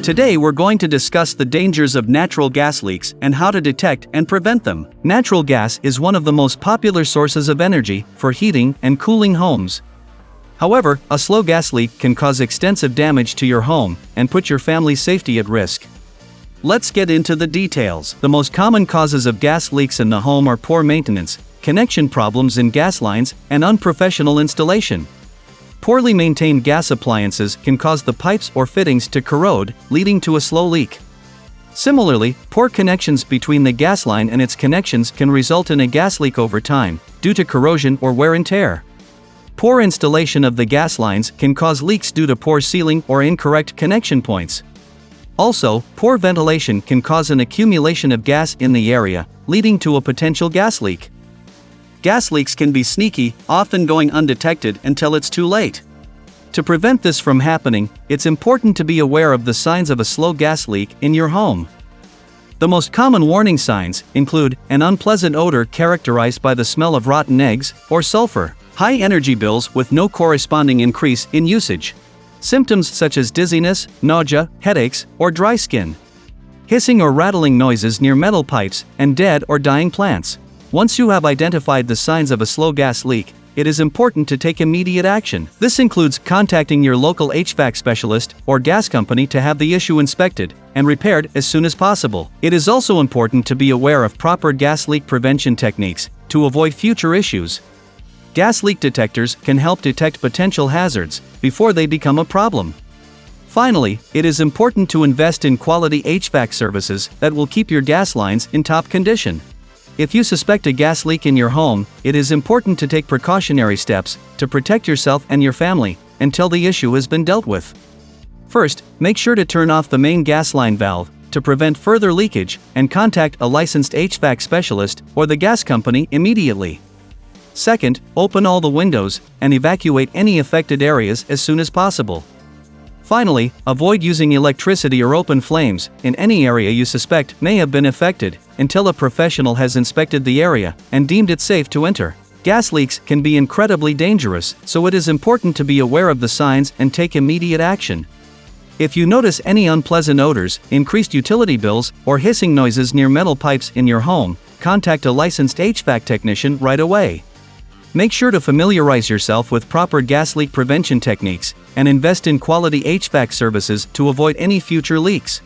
Today we're going to discuss the dangers of natural gas leaks and how to detect and prevent them. Natural gas is one of the most popular sources of energy for heating and cooling homes. However, a slow gas leak can cause extensive damage to your home and put your family's safety at risk. Let's get into the details. The most common causes of gas leaks in the home are poor maintenance, connection problems in gas lines, and unprofessional installation. Poorly maintained gas appliances can cause the pipes or fittings to corrode, leading to a slow leak. Similarly, poor connections between the gas line and its connections can result in a gas leak over time, due to corrosion or wear and tear. Poor installation of the gas lines can cause leaks due to poor sealing or incorrect connection points. Also, poor ventilation can cause an accumulation of gas in the area, leading to a potential gas leak. Gas leaks can be sneaky, often going undetected until it's too late. To prevent this from happening, it's important to be aware of the signs of a slow gas leak in your home. The most common warning signs include an unpleasant odor characterized by the smell of rotten eggs or sulfur, high energy bills with no corresponding increase in usage, symptoms such as dizziness, nausea, headaches, or dry skin, hissing or rattling noises near metal pipes, and dead or dying plants. Once you have identified the signs of a slow gas leak, it is important to take immediate action. This includes contacting your local HVAC specialist or gas company to have the issue inspected and repaired as soon as possible. It is also important to be aware of proper gas leak prevention techniques to avoid future issues. Gas leak detectors can help detect potential hazards before they become a problem. Finally, it is important to invest in quality HVAC services that will keep your gas lines in top condition. If you suspect a gas leak in your home, it is important to take precautionary steps to protect yourself and your family until the issue has been dealt with. First, make sure to turn off the main gas line valve to prevent further leakage and contact a licensed HVAC specialist or the gas company immediately. Second, open all the windows and evacuate any affected areas as soon as possible. Finally, avoid using electricity or open flames in any area you suspect may have been affected until a professional has inspected the area and deemed it safe to enter. Gas leaks can be incredibly dangerous, so it is important to be aware of the signs and take immediate action. If you notice any unpleasant odors, increased utility bills, or hissing noises near metal pipes in your home, contact a licensed HVAC technician right away. Make sure to familiarize yourself with proper gas leak prevention techniques and invest in quality HVAC services to avoid any future leaks.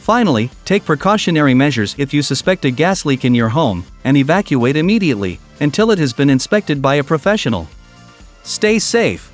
Finally, take precautionary measures if you suspect a gas leak in your home and evacuate immediately until it has been inspected by a professional. Stay safe.